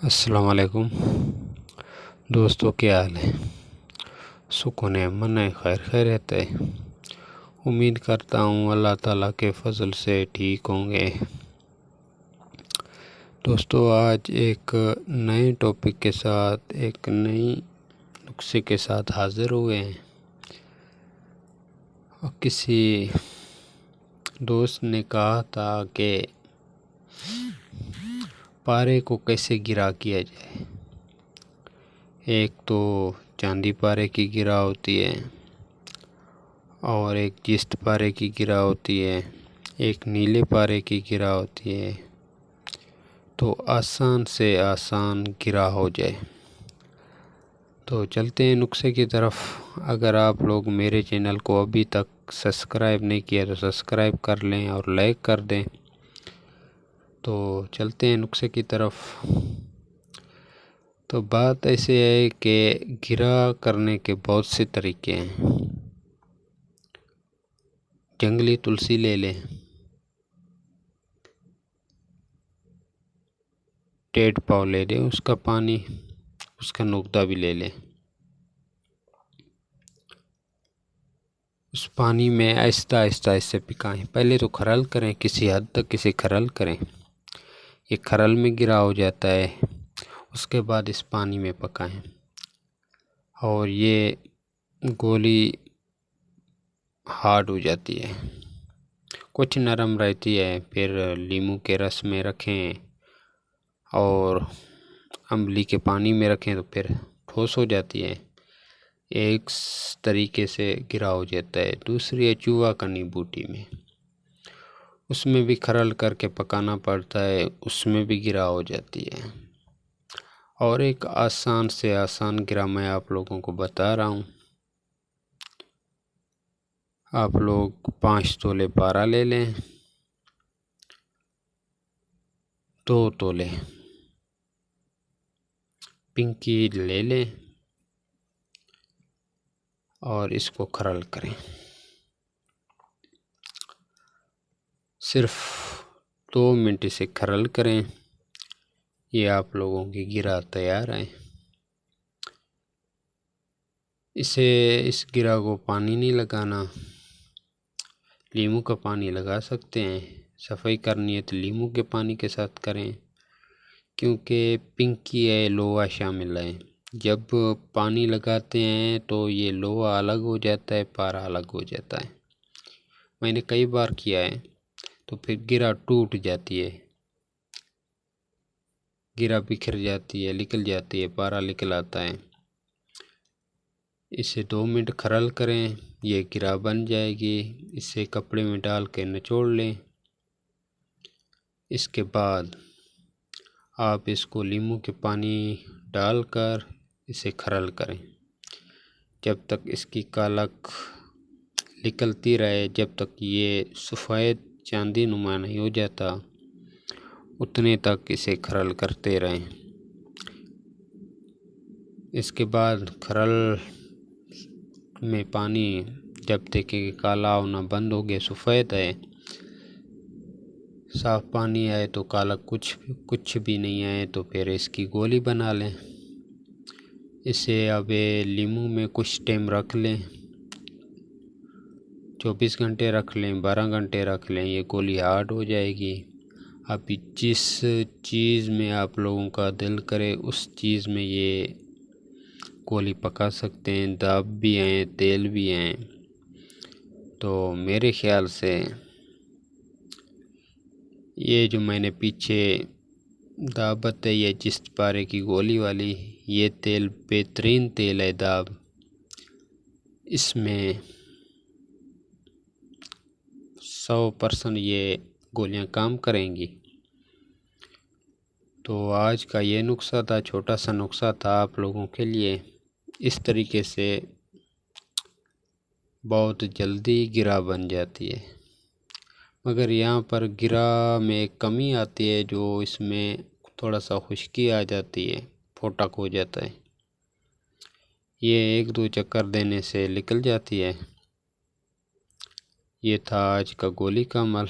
अस्सलाम वालेकुम दोस्तों, क्या हाल है। सुकून अमन है, खैर खैरियत है। उम्मीद करता हूँ अल्लाह ताला के फजल से ठीक होंगे। दोस्तों, आज एक नए टॉपिक के साथ, एक नई नुस्खे के साथ हाज़िर हुए हैं। और किसी दोस्त ने कहा था कि पारे को कैसे गिरा किया जाए। एक तो चांदी पारे की गिरा होती है और एक जिस्त पारे की गिरा होती है, एक नीले पारे की गिरा होती है। तो आसान से आसान गिरा हो जाए। तो चलते हैं नुस्खे की तरफ। अगर आप लोग मेरे चैनल को अभी तक सब्सक्राइब नहीं किया तो सब्सक्राइब कर लें और लाइक कर दें। तो चलते हैं नुस्खे की तरफ। तो बात ऐसे है कि गिरा करने के बहुत से तरीके हैं। जंगली तुलसी ले लें, टेढ़ पाव ले लें, उसका पानी, उसका नुक्ता भी ले लें। उस पानी में आहिस्ता आहिस्ता ऐसे पकाएं। पहले तो खरल करें, किसी हद तक इसे खरल करें। ये खरल में गिरा हो जाता है, उसके बाद इस पानी में पकाएं। और ये गोली हार्ड हो जाती है, कुछ नरम रहती है। फिर नींबू के रस में रखें और अम्बली के पानी में रखें तो फिर ठोस हो जाती है। एक तरीके से गिरा हो जाता है। दूसरी है चूहा कनी बूटी में, उसमें भी खरल करके पकाना पड़ता है, उसमें भी गिरा हो जाती है। और एक आसान से आसान गिरा मैं आप लोगों को बता रहा हूँ। आप लोग 5 तोले पारा ले लें, 2 तोले पिंकी ले लें और इसको खरल करें। सिर्फ 2 मिनट इसे खरल करें। ये आप लोगों की गिरा तैयार है। इस गिरा को पानी नहीं लगाना, नींबू का पानी लगा सकते हैं। सफाई करनी है तो नींबू के पानी के साथ करें, क्योंकि पिंकी है, लोहा शामिल है। जब पानी लगाते हैं तो ये लोहा अलग हो जाता है, पारा अलग हो जाता है। मैंने कई बार किया है, तो फिर गिरा टूट जाती है, गिरा बिखर जाती है, निकल जाती है, पारा निकल आता है। इसे 2 मिनट खरल करें, ये गिरा बन जाएगी। इसे कपड़े में डाल के निचोड़ लें। इसके बाद आप इसको नींबू के पानी डालकर इसे खरल करें, जब तक इसकी कालक निकलती रहे, जब तक ये सफ़ेद चांदी नुमा नहीं हो जाता, उतने तक इसे खरल करते रहें। इसके बाद खरल में पानी जब तक कि काला होना बंद हो गया, सफ़ेद है, साफ पानी आए तो काला कुछ भी नहीं आए, तो फिर इसकी गोली बना लें। इसे अब नींबू में कुछ टाइम रख लें, 24 घंटे रख लें, 12 घंटे रख लें, ये गोली हार्ड हो जाएगी। अभी जिस चीज़ में आप लोगों का दिल करे उस चीज़ में ये गोली पका सकते हैं। दाब भी हैं, तेल भी हैं। तो मेरे ख्याल से ये जो मैंने पीछे दावत है, ये जिस पारे की गोली वाली, ये तेल बेहतरीन तेल है दाब। इसमें 100% ये गोलियां काम करेंगी। तो आज का ये नुस्खा था, छोटा सा नुस्खा था आप लोगों के लिए। इस तरीके से बहुत जल्दी गिरा बन जाती है। मगर यहाँ पर गिरा में एक कमी आती है, जो इसमें थोड़ा सा खुश्की आ जाती है, फोटक हो जाता है। ये 1-2 चक्कर देने से निकल जाती है। ये था आज का गोली का अमल।